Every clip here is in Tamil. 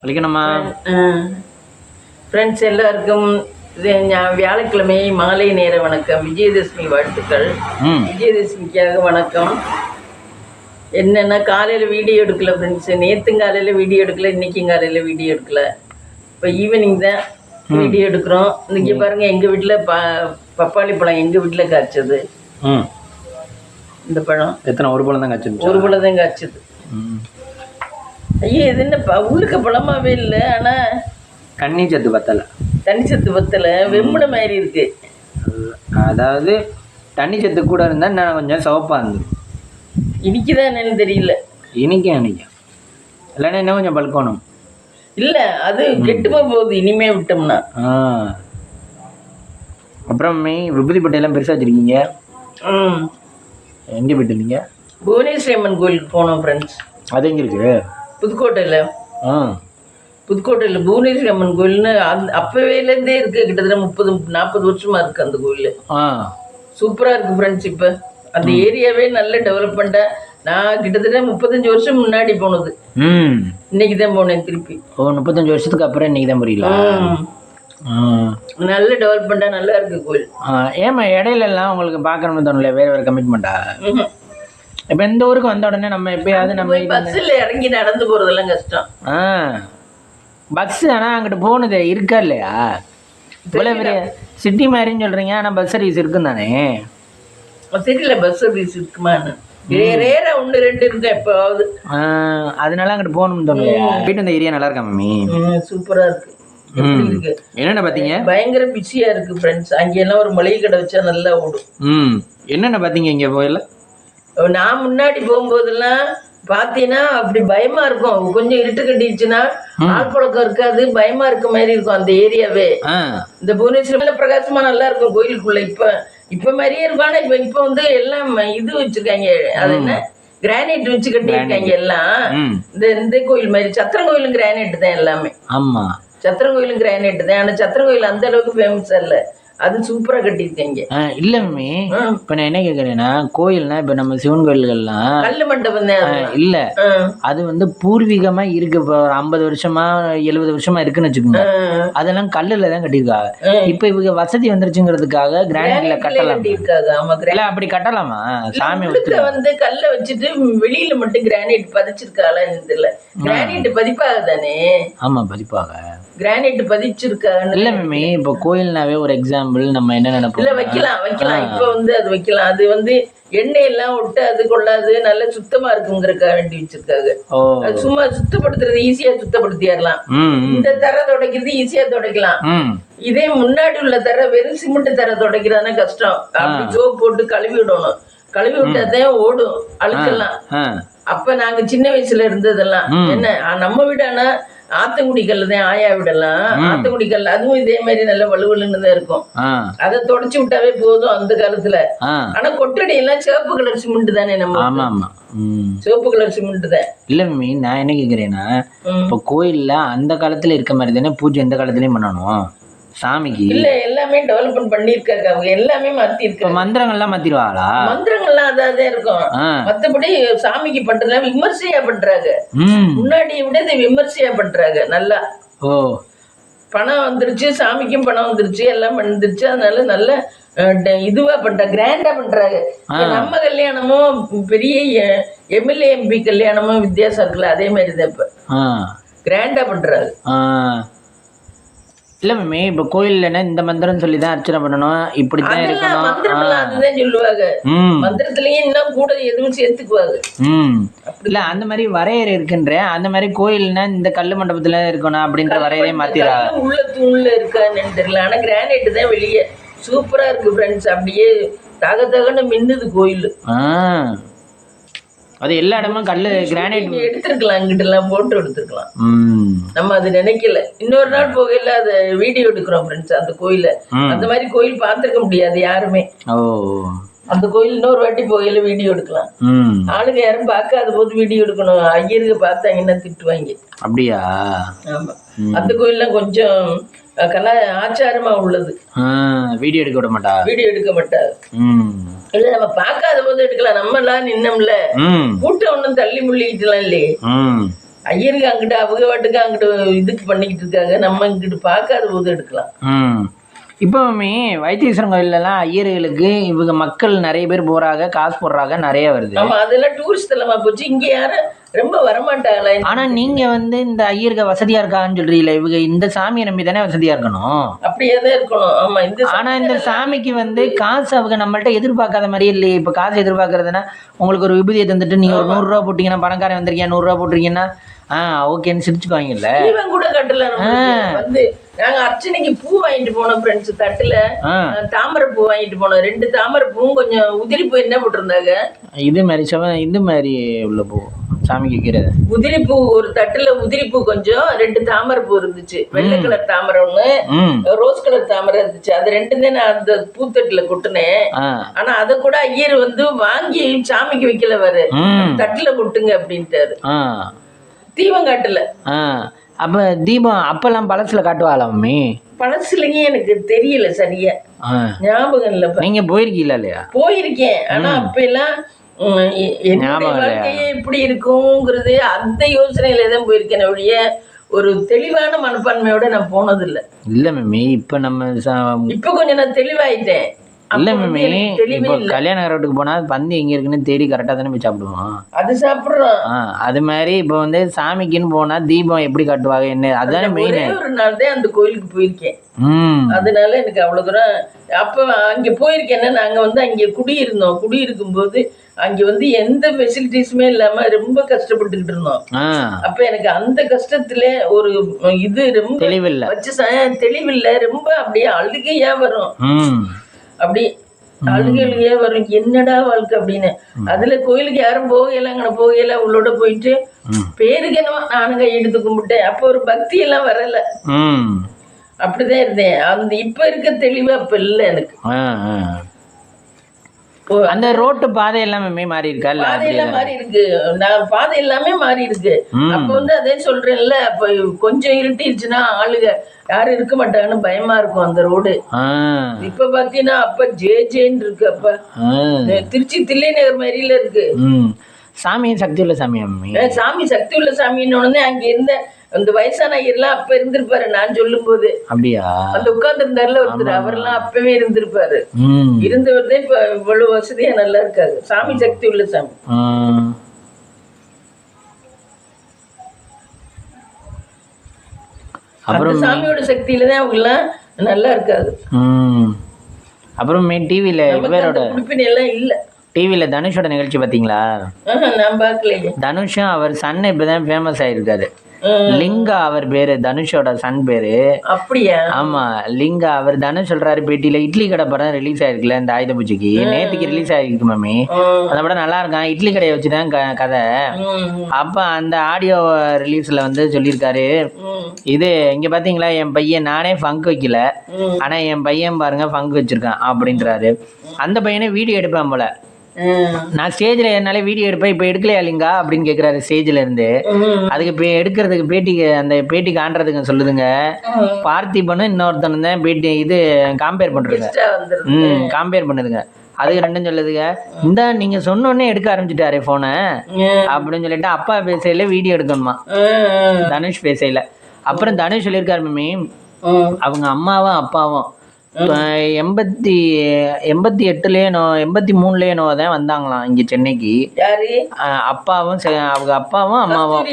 வலிக்கணுமா? ஃப்ரெண்ட்ஸ் எல்லாருக்கும் வியாழக்கிழமை மாலை நேர வணக்கம். விஜயதசமி வாழ்த்துக்கள். விஜயதசமிக்காக வணக்கம். என்னென்னா காலையில் வீடியோ எடுக்கல ஃப்ரெண்ட்ஸு. நேற்றும் காலையில் வீடியோ எடுக்கல, இன்றைக்கும் காலையில் வீடியோ எடுக்கல. இப்போ ஈவினிங் தான் வீடியோ எடுக்கிறோம். இன்றைக்கி பாருங்கள், எங்கள் வீட்டில் பப்பாளி பழம் எங்கள் வீட்டில் காய்ச்சது. இந்த பழம் எத்தனை? ஒரு பழம் தான் காய்ச்சது. ஒரு பழம் தான் காய்ச்சது. ஐயோ, இது என்ன உள்ளுக்க பழமாவே இல்லை, ஆனால் தண்ணி சத்து பத்தலை. தண்ணி சத்து பத்தலை, வெம்புன மாதிரி இருக்கு. அதாவது தண்ணி சத்து கூட இருந்தால் நான் கொஞ்சம் சிவப்பாக இருந்தது. இனிக்குதான் என்னன்னு தெரியல. இனிக்கும் இல்லைன்னா இன்னும் கொஞ்சம் பழுக்கணும். இல்லை, அது கெட்டுமா போகுது இனிமே விட்டோம்னா. அப்புறம் விபூதி பட்டையெல்லாம் பெருசாக வச்சுருக்கீங்க. எங்கே போயிட்டு? புவனேஸ்வரி அம்மன் கோயிலுக்கு போனோம் ஃப்ரெண்ட்ஸ். அது எங்கே இருக்குது? புதுக்கோட்டையில். புதுக்கோட்டையில் புவனேஸ்வரி அம்மன் கோயில்னு அப்போவேலேருந்தே இருக்குது. கிட்டத்தட்ட 30-40 வருஷமாக இருக்குது அந்த கோயில். சூப்பராக இருக்குது ஃப்ரெண்ட்ஸ். இப்போ அந்த ஏரியாவே நல்ல டெவலப்மெண்ட்டாக. நான் கிட்டத்தட்ட 35 வருஷம் முன்னாடி போனது. இன்னைக்கு தான் போனேன் திருப்பி. 35 வருஷத்துக்கு அப்புறம் இன்னைக்கு தான் புரியல. நல்ல டெவலப்மெண்ட்டாக நல்லா இருக்குது கோயில். ஏமா இடையில எல்லாம் உங்களுக்கு பார்க்கணும்னு தோணல? வேறு கமிட்மெண்ட்டா? இப்போ எந்த ஊருக்கு வந்த உடனே நம்ம எப்பயாவது நம்ம பஸ்ஸில் இறங்கி நடந்து போகிறதெல்லாம் கஷ்டம். பஸ் ஆனால் அங்கிட்டு போனது இருக்கா இல்லையா? இவ்வளோ பெரிய சிட்டி மாதிரின்னு சொல்கிறீங்க, ஆனால் பஸ் சர்வீஸ் இருக்குன்னு தானே? தெரியல பஸ் சர்வீஸ் இருக்குமான்னு. ரேராக 1-2 இருக்கும் எப்போவாவது. அதனால அங்கிட்டு போகணும்னு தோணலையா? வீட்டு இந்த ஏரியா நல்லா இருக்கா மம்மி? சூப்பராக இருக்கு. இருக்கு என்னென்ன பார்த்தீங்க? பயங்கர பிஸியாக இருக்குது ஃப்ரெண்ட்ஸ். அங்கெல்லாம் ஒரு மளிகை கடை வச்சா நல்லா ஓடும். என்னென்ன பார்த்தீங்க இங்கே போயில? நான் முன்னாடி போகும்போதெல்லாம் பார்த்தீங்கன்னா அப்படி பயமா இருக்கும். கொஞ்சம் இருட்டு கட்டிடுச்சுன்னா ஆள் பழக்கம் இருக்காது, பயமா இருக்க மாதிரி இருக்கும் அந்த ஏரியாவே. இந்த புவனேஸ்வரில பிரகாசமா நல்லா இருக்கும் கோயிலுக்குள்ள. இப்ப மாதிரியே இருக்கும். ஆனா இப்ப வந்து எல்லாம் இது வச்சிருக்காங்க, அது என்ன கிரானைட் வச்சு கட்டியிருக்காங்க எல்லாம். இந்த கோயில் மாதிரி சத்திரம் கோயிலும் கிரானைட் தான் எல்லாமே. ஆமா, சத்திரம் கோயிலும் கிரானைட் தான். ஆனா சத்திரம் கோயில் அந்த அளவுக்கு ஃபேமஸா இல்லை, அது சூப்பரா கட்டியிருக்கீங்க. இல்ல மம்மி, இப்ப நான் என்ன கேக்குறேன்னா, கோயில்னா இப்ப நம்ம சிவன் கோயில்கள்லாம் கல்லு மண்டபம் இல்ல, அது வந்து பூர்வீகமா இருக்கு. இப்போ 50 வருஷமா 70 வருஷமா இருக்குன்னு வச்சுக்கோங்க. அதெல்லாம் கல்லுல தான் கட்டியிருக்காங்க. இப்ப இவங்க வசதி வந்துருச்சுங்கிறதுக்காக கிரானைட்ல கட்டலாம். இல்ல அப்படி கட்டலாமா? சாமி வந்து கல்ல வச்சுட்டு வெளியில மட்டும் கிரானைட் பதிச்சிருக்காளா தெரியல. கிரானைட் பதிப்பாக தானே? ஆமா, பதிப்பாக கிரானைட் பதிச்சிருக்காங்க. இல்ல மம்மி, இப்ப கோயில்னாவே ஒரு எக்ஸாம்பிள் நம்ம என்ன நினைப்போம்? இல்ல வைக்கலாம். இப்ப வந்து அது வைக்கலாம். அது வந்து எண்ணெய் எல்லாம் விட்டு அது கொள்ளாது, நல்ல சுத்தமா இருக்குங்கிறதுக்காக வேண்டி வச்சிருக்காங்க. அது சும்மா சுத்தப்படுத்துறது ஈஸியா சுத்தப்படுத்திடலாம். இந்த தர துடைக்கிறது ஈஸியா துடைக்கலாம். இதே முன்னாடி உள்ள தர வெறும் சிமெண்ட் தர துடைக்கிறதானே கஷ்டம். அப்படி சோப் போட்டு கழுவி விடணும். கழுவி விட்டாதான் ஓடும் அழுக்கெல்லாம். அப்ப நாங்க சின்ன வயசுல இருந்ததெல்லாம் என்ன, நம்ம வீடு ஆனா ஆத்தங்குடி கல்லு தான், ஆயா விடலாம். ஆத்தங்குடி கல் அதுவும் இதே மாதிரி நல்ல வலுவலுன்னு தான் இருக்கும். அதை தொடச்சு விட்டாவே போதும் அந்த காலத்துல. ஆனா கொட்டடி எல்லாம் சிவப்பு கலர் சிமெண்ட் தானே நம்ம. சிவப்பு கலர் சிமெண்ட் தான். இல்ல மம்மி, நான் என்ன கேக்குறேன்னா, இப்ப கோயில்ல அந்த காலத்துல இருக்க மாதிரி தானே பூஜை எந்த காலத்துலயும் பண்ணணும் சாமிக்கு? இல்ல, எல்லாமே டெவலப்மெண்ட் பண்ணிருக்காங்க அவங்க. எல்லாமே மாத்தி இருக்காங்க. மந்திரங்கள்லாம் மாத்திடுவாங்களா? மந்திரங்கள்லாம் அதான் இருக்கும். மத்தபடி சாமிக்கு பண்றதுலாம் விமர்சையா பண்றாங்க. முன்னாடியை விட இதை விமர்சையா பண்றாங்க நல்லா. பணம் வந்துருச்சு, சாமிக்கும் பணம் வந்துருச்சு, எல்லாம் வந்துருச்சு. அதனால நல்ல இதுவா பண்றாங்க, கிராண்டா பண்றாங்க. நம்ம கல்யாணமும் பெரிய எம்எல்ஏ எம்பி கல்யாணமும் வித்தியாசம் இருக்குல்ல, அதே மாதிரி தான் இப்ப கிராண்டா பண்றாங்க. இல்ல மம்மி, இப்ப கோயில்ல இந்த மந்திரம் சொல்லிதான் அர்ச்சனை பண்ணணும், இப்படித்தான் இருக்கணும். அதுதான் சொல்லுவாங்க. மந்திரத்திலயும் இன்னும் கூட எதுவும் சேர்த்துக்குவாங்க. இல்ல அந்த மாதிரி வரையறை இருக்குன்ற, அந்த மாதிரி கோயில்னா இந்த கல்லு மண்டபத்துல இருக்கணும் அப்படின்ற வரையறையை மாத்திராங்க. உள்ள தூண்ல இருக்கான்னு தெரியல. ஆனா கிரானைட் தான் வெளியே சூப்பரா இருக்கு ஃப்ரெண்ட்ஸ். அப்படியே தகன்னு மின்னுது கோயில். அது எல்லா இடமும் கல்லு கிரானைட் எடுத்துருக்கலாம், இங்கிட்ட எல்லாம் போட்டு எடுத்துருக்கலாம். நம்ம அது நினைக்கல. இன்னொரு நாள் போகையில அதை வீடியோ எடுக்கிறோம் ஃப்ரெண்ட்ஸ் அந்த கோயில. அந்த மாதிரி கோயில் பார்த்துருக்க முடியாது யாருமே. அந்த கோயில் இன்னொரு வாட்டி போகையில வீடியோ எடுக்கலாம். ஆளுங்க யாரும் பார்க்காத போது வீடியோ எடுக்கணும். ஐயருக்கு பார்த்தாங்கன்னா திட்டுவாங்க. அப்படியா? ஆமா, அந்த கோயில்லாம் கொஞ்சம் கலா ஆச்சாரமா உள்ளது. வீடியோ எடுக்க விட மாட்டா? வீடியோ எடுக்க மாட்டாரு. இல்ல, நம்ம பார்க்காத போது எடுக்கலாம். நம்ம எல்லாம் நின்னோம்ல, கூட்டம் ஒண்ணும் தள்ளி முள்ளிக்கிட்டுலாம் இல்லையே. ஐயருக்கு அங்கிட்டு அவங்க வாட்டுக்கு அங்கிட்டு இதுக்கு பண்ணிக்கிட்டு இருக்காங்க, நம்ம இங்கிட்டு பார்க்காத போது எடுக்கலாம். இப்போ மம்மி வைத்தீஸ்வரன் கோயிலெல்லாம் ஐயர்களுக்கு இவங்க மக்கள் நிறைய பேர் போறாங்க, காசு போடுறாங்க, நிறைய வருது. ஆமா, அதெல்லாம் டூரிஸ்ட் தலமா போச்சு. இங்க யாரும் ரொம்ப வரமாட்டாங்களே. ஆனா நீங்க வந்து இந்த ஐயருக்கு வசதியா இருக்கான்னு சொல்றீங்களே, இவங்க இந்த சாமியை நம்பி தானே வசதியா இருக்கணும். அப்படியே தான் இருக்கணும். ஆமா, ஆனா இந்த சாமிக்கு வந்து காசு அவங்க நம்மள்ட்ட எதிர்பார்க்காத மாதிரியே இல்லையே. இப்ப காசு எதிர்பார்க்கறதுன்னா உங்களுக்கு ஒரு விபூதியை தந்துட்டு நீங்க ஒரு 100 ரூபா போட்டீங்கன்னா, பணக்காரன் வந்திருக்கீங்க 100 ரூபா போட்டிருக்கீங்கன்னா ஓகேன்னு சிரிச்சுக்குவாங்கல்ல. இவன் கூட கட்டல. வந்து நாங்க அர்ச்சனைக்கு பூ வாங்கிட்டு போனோம் ஃப்ரெண்ட்ஸ், தட்டுல தாமரை பூ வாங்கிட்டு போனோம். 2 தாமரை பூவும் கொஞ்சம் உதிரி பூ என்ன போட்டிருந்தாங்க, இது மாதிரி இந்த மாதிரி உள்ள பூ சாமிக்கு வைக்கிறது. உதிரி பூ ஒரு தட்டுல உதிரி பூ கொஞ்சம், 2 தாமரை பூ இருந்துச்சு. வெள்ளை கலர் தாமரை ஒண்ணு, ரோஸ் கலர் தாமரை இருந்துச்சு. அது 2 தான் நான் அந்த பூத்தட்டுல கொட்டுனேன். ஆனா அத கூட ஐயர் வந்து வாங்கி சாமிக்கு வைக்கல, வரு தட்டுல கொட்டுங்க அப்படின்ட்டாரு. தீபம் காட்டல. அப்ப தீபம் அப்பெல்லாம் பழசுல காட்டுவாளா மம்மி? பழசுலங்க எனக்கு தெரியல சரியா, ஞாபகம் இல்ல. நீங்க போயிருக்கீங்களா? இல்லையா? போயிருக்கேன். ஆனா அப்ப எல்லாம் வாழ்க்கையே இப்படி இருக்குங்கிறது அந்த யோசனையில தான் போயிருக்கேன் ஒழிய ஒரு தெளிவான மனப்பான்மையோட நான் போனது இல்ல. இல்ல மம்மி, இப்ப நம்ம இப்ப கொஞ்சம் நான் தெளிவாயிட்டேன். இல்ல மம்மி, இப்போ கல்யாண வீட்டுக்கு போனா பந்தி எங்க இருக்குன்னு தேடி கரெக்டா தானே போய் சாப்பிடுவோம். அது சாப்பிடுறோம். அது மாதிரி இப்போ வந்து சாமிக்குன்னு போனா தீபம் எப்படி காட்டுவாங்க என்ன, அதுதானே மெயின். ஒரு நாள் தான் அந்த கோயிலுக்கு போயிருக்கேன். அதனால எனக்கு அவ்வளவு தூரம் அப்ப அங்க போயிருக்கேன்னா, நாங்க வந்து அங்க குடியிருந்தோம். குடியிருக்கும் போது அங்க வந்து எந்த ஃபெசிலிட்டிஸுமே இல்லாம ரொம்ப கஷ்டப்பட்டுக்கிட்டு இருந்தோம். அப்ப எனக்கு அந்த கஷ்டத்துல ஒரு இது ரொம்ப தெளிவில்லை, தெளிவில்லை. ரொம்ப அப்படியே அழுகையா வரும். அப்படி அழுகையா வரும், என்னடா வாழ்க்கை அப்படின்னு. அதுல கோயிலுக்கு யாரும் போகல, அங்கே போகல, உள்ளோட போயிட்டு பேருக்கு என்னவோ நானும் கையெடுத்து கும்பிட்டேன். அப்போ ஒரு பக்தி எல்லாம் வரல, அப்படிதான் இருந்தேன். அந்த இப்ப இருக்க தெளிவு அப்ப இல்லை எனக்கு. அந்த ரோட்டு பாதை எல்லாமே மாறி இருக்கா? பாதை எல்லாம் மாறி இருக்கு. நான் பாதை எல்லாமே மாறி இருக்கு. அப்ப வந்து அதே சொல்றேன்ல, அப்ப கொஞ்சம் இருட்டிடுச்சுன்னா ஆளுங்க யாரும் இருக்க மாட்டாங்கன்னு பயமா இருக்கும் அந்த ரோடு. இப்ப பாத்தீங்கன்னா அப்ப ஜேன்னு இருக்கு. அப்ப திருச்சி தில்லை நகர் மாதிரில இருக்கு. சாமி சக்தி உள்ள சாமி. சாமி சக்தி உள்ள சாமின்னு அங்க இருந்த அந்த வயசான ஐயர்லாம் அப்ப இருந்திருப்பாரு. நான் சொல்லும் போது அப்படியா அந்த உட்கார்ந்து இருந்தாருல ஒருத்தர், அவரெல்லாம் அப்பவே இருந்திருப்பாரு. இருந்தவர் தான் இப்ப இவ்வளவு வசதியா நல்லா இருக்காரு. சாமி சக்தி உள்ள சாமி. அப்புறம் சாமியோட சக்தியில தான் அவங்க எல்லாம் நல்லா இருக்காது. அப்புறம் டிவில இவரோட எல்லாம் இல்ல. டிவில தனுஷோட நிகழ்ச்சி பாத்தீங்களா? நான் பாக்கலையே. தனுஷும் அவர் சன் இப்பதான் ஃபேமஸ் ஆயிருக்காரு. லிங்கா அவர் பேரு, தனுஷோட சன் பேரு. அப்படியா? ஆமா, லிங்கா. அவர் தனுஷ் சொல்றாரு பேட்டியில, இட்லி கடை படம் ரிலீஸ் ஆயிருக்குல்ல இந்த ஆயுத பூஜைக்கு, நேற்றுக்கு ரிலீஸ் ஆயிருக்கு மம்மி. அந்த படம் நல்லா இருக்கான், இட்லி கடையை வச்சுதான் கதை. அப்ப அந்த ஆடியோ ரிலீஸ்ல வந்து சொல்லியிருக்காரு, இது இங்க பாத்தீங்களா என் பையன், நானே ஃபங்க் வைக்கல ஆனா என் பையன் பாருங்க ஃபங்க் வச்சிருக்கான் அப்படின்றாரு. அந்த பையனை வீடியோ எடுப்பேன் போல, நான் ஸ்டேஜ்ல என்னால வீடியோ எடுப்பேன், இப்ப எடுக்கலையா லிங்கா அப்படின்னு கேக்குறாரு ஸ்டேஜ்ல இருந்து. அதுக்கு எடுக்கிறதுக்கு பேட்டிக்கு அந்த பேட்டி காண்றதுக்கு சொல்லுதுங்க, பார்த்திபனும் இன்னொருத்தனும் தான் பேட்டி இது கம்பேர் பண்றதுங்க. கம்பேர் பண்ணுதுங்க. அதுக்கு ரெண்டும் சொல்லுதுங்க, இந்த நீங்க சொன்னோடனே எடுக்க ஆரம்பிச்சுட்டாரு போனை அப்படின்னு சொல்லிட்டு அப்பா பேசையில வீடியோ எடுக்கணுமா தனுஷ் பேசையில. அப்புறம் தனுஷ் சொல்லியிருக்காரு மம்மி, அவங்க அம்மாவும் அப்பாவும் 88லயே 83லயே தான் வந்தாங்களாம் இங்க சென்னைக்கு. அப்பாவும் அவங்க அப்பாவும் அம்மாவும்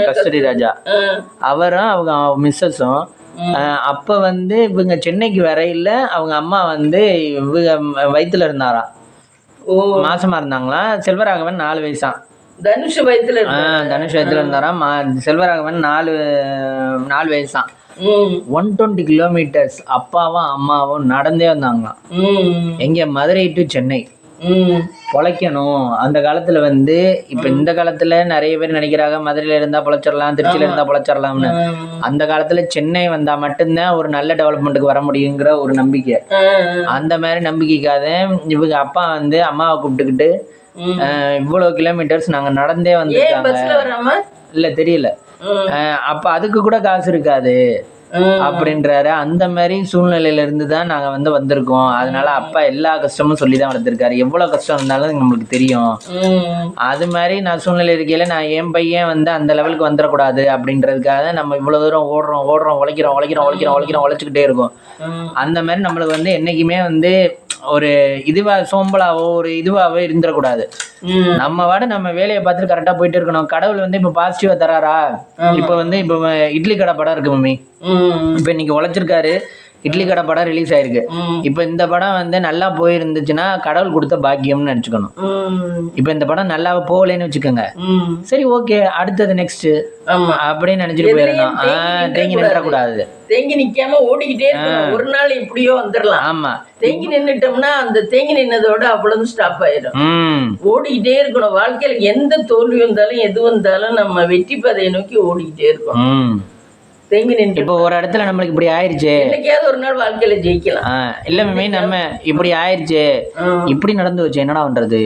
கஸ்தூரி ராஜா, அவரும் அவங்க மிஸ்ஸஸும். அப்ப வந்து இவங்க சென்னைக்கு வரையில அவங்க அம்மா வந்து வயிற்றுல இருந்தாராம், மாசமா இருந்தாங்களாம். செல்வராகவன் 4 வயசாம். தனுஷ் வயிற்றுல இருந்தாராம். செல்வராகவன் 4 வயசாம். 120 கிலோமீட்டர்ஸ் அப்பாவும் அம்மாவும் நடந்தே வந்தாங்களாம். எங்க மதுரை டு சென்னை பொழைக்கணும். அந்த காலத்துல வந்து இப்ப இந்த காலத்துல நிறைய பேர் நினைக்கிறாங்க மதுரையில இருந்தா பொழைச்சிடலாம், திருச்சியில இருந்தா பொழைச்சிடலாம்னு. அந்த காலத்துல சென்னை வந்தா மட்டும்தான் ஒரு நல்ல டெவலப்மெண்ட்டுக்கு வர முடியுங்கிற ஒரு நம்பிக்கை. அந்த மாதிரி நம்பிக்கைக்காக இவங்க அப்பா வந்து அம்மாவை கூப்பிட்டுக்கிட்டு இவ்வளவு கிலோமீட்டர்ஸ் நாங்க நடந்தே வந்திருக்காங்க. இல்ல தெரியல. அப்ப அதுக்கு கூட காசு இருக்காது, அப்படின்றாரு. அந்த மாதிரி சூழ்நிலையில இருந்து தான் நாங்க வந்து வந்திருக்கோம். அதனால அப்பா எல்லா கஷ்டமும் சொல்லிதான் வளர்த்திருக்காரு. எவ்வளவு கஷ்டம் இருந்தாலும் நம்மளுக்கு தெரியும். அது மாதிரி நான் சூழ்நிலை இருக்கையில நான் என் பையன் வந்து அந்த லெவலுக்கு வந்துடக்கூடாது அப்படின்றதுக்காக நம்ம இவ்வளவு தூரம் ஓடுறோம், உழைச்சுக்கிட்டே இருக்கோம். அந்த மாதிரி நம்மளுக்கு வந்து என்னைக்குமே வந்து ஒரு இதுவா சோம்பலாவோ ஒரு இதுவாவோ இருந்துடக்கூடாது. நம்ம வாட நம்ம வேலையை பார்த்துட்டு கரெக்டா போயிட்டு இருக்கணும். கடவுள் வந்து இப்ப பாசிட்டிவா தராரா? இப்ப வந்து இப்ப இட்லி கடை படம் இருக்கு மம்மி. இப்ப இன்னைக்கு உழைச்சிருக்காரு, இட்லி கடை படம் ரிலீஸ் ஆயிருக்கு. இப்ப இந்த படம் வந்து நல்லா போயிருந்துச்சுன்னா கடவுள் கொடுத்த பாக்கியம்னு நினைச்சுக்கணும். இப்ப இந்த படம் நல்லா போகலன்னு வச்சுக்கோங்க, சரி ஓகே அடுத்தது நெக்ஸ்ட் அப்படின்னு நினைச்சிட்டு போயிடணும். தேங்கி நின்றக்கூடாது. தேங்கி நிக்காம ஓடிக்கிட்டே இருக்கணும். ஒரு நாள் எப்படியோ வந்துடலாம். ஆமா, தேங்கி நின்னுட்டோம்னா அந்த தேங்கி நின்னதோட அவ்வளவு ஸ்டாப் ஆயிடும். ஓடிக்கிட்டே இருக்கணும். வாழ்க்கையில எந்த தோல்வி வந்தாலும் எது வந்தாலும் நம்ம வெற்றி பாதையை நோக்கி ஓடிக்கிட்டே இருக்கணும். தேங்கி நின்று இப்போ ஒரு இடத்துல நம்மளுக்கு இப்படி ஆயிடுச்சு, என்னைக்காவது ஒரு நாள் வாழ்க்கையில ஜெயிக்கலாம். இல்ல மேமே நம்ம இப்படி ஆயிடுச்சு, இப்படி நடந்து வச்சு என்னடா பண்றது,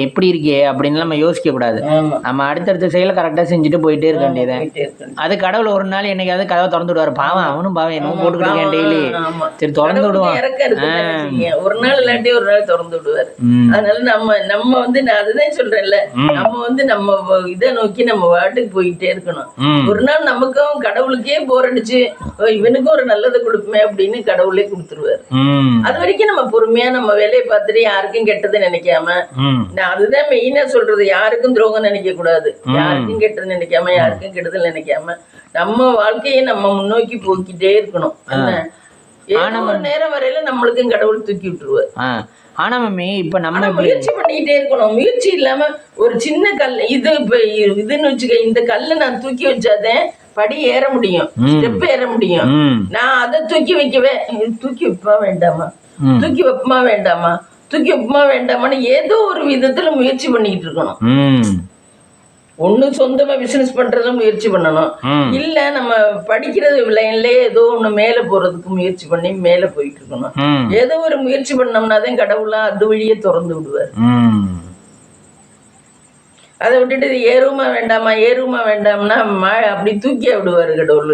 எப்படி இருக்கே அப்படின்னு நம்ம யோசிக்க கூடாது. நம்ம அடுத்தடுத்த செயலை கரெக்டா செஞ்சுட்டு போயிட்டே இருக்க வேண்டியது. அது கடவுள் ஒரு நாள் என்னைக்காவது கதவை திறந்து விடுவாரு. பாவம் அவனும் பாவம் என்னமோ போட்டுக்கிட்டு இருக்கேன் டெய்லி, சரி திறந்து விடுவான். ஒரு நாள் இல்லாட்டி ஒரு நாள் திறந்து விடுவாரு. அதனால நம்ம வந்து நான் அதுதான் சொல்றேன்ல, நம்ம வந்து நம்ம இதை நோக்கி நம்ம வாட்டுக்கு போயிட்டே இருக்கணும். ஒரு நாள் நமக்கும் கடவுளுக்கே போர் அடிச்சு இவனுக்கும் ஒரு நல்லதை கொடுப்போமே அப்படின்னு கடவுளே கொடுத்துருவாரு. அது வரைக்கும் நம்ம பொறுமையா நம்ம வேலையை பார்த்துட்டு யாருக்கும் கெட்டதை நினைக்காம, நான் அதுதான் மெயினா சொல்றது, யாருக்கும் துரோகம் நினைக்க கூடாது, யாருக்கும் கெட்டது நினைக்காம, யாருக்கும் கெடுதல் நினைக்காம நம்ம வாழ்க்கையை நம்ம முன்னோக்கி போக்கிட்டே இருக்கணும். ஒரு நேரம் வரையில நம்மளுக்கும் கடவுள் தூக்கி விட்டுருவாரு. ஆனா மம்மி இப்ப நம்ம முயற்சி பண்ணிக்கிட்டே இருக்கணும். முயற்சி இல்லாம ஒரு சின்ன கல் இதுன்னு வச்சுக்க, இந்த கல்லை நான் தூக்கி வச்சாதேன் படி ஏற முடியும், ஸ்டெப் ஏற முடியும். நான் அதை தூக்கி வைக்கவே தூக்கி வைப்பா வேண்டாமா, தூக்கி வைப்பமா வேண்டாமா, தூக்கி வைப்பமா வேண்டாமான்னு ஏதோ ஒரு விதத்துல முயற்சி பண்ணிக்கிட்டு இருக்கணும். ஒண்ணு சொந்தமா பிசினஸ் பண்றத முயற்சி பண்ணணும், இல்ல நம்ம படிக்கிறது லைன்லயே ஏதோ ஒண்ணு மேல போறதுக்கு முயற்சி பண்ணி மேல போயிட்டு இருக்கணும். ஏதோ ஒரு முயற்சி பண்ணோம்னாதான் கடவுளா அது வழியே திறந்து விடுவார். அதை விட்டுட்டு ஏறுமா வேண்டாம்னா அப்படி தூக்கி விடுவாரு கடவுள்.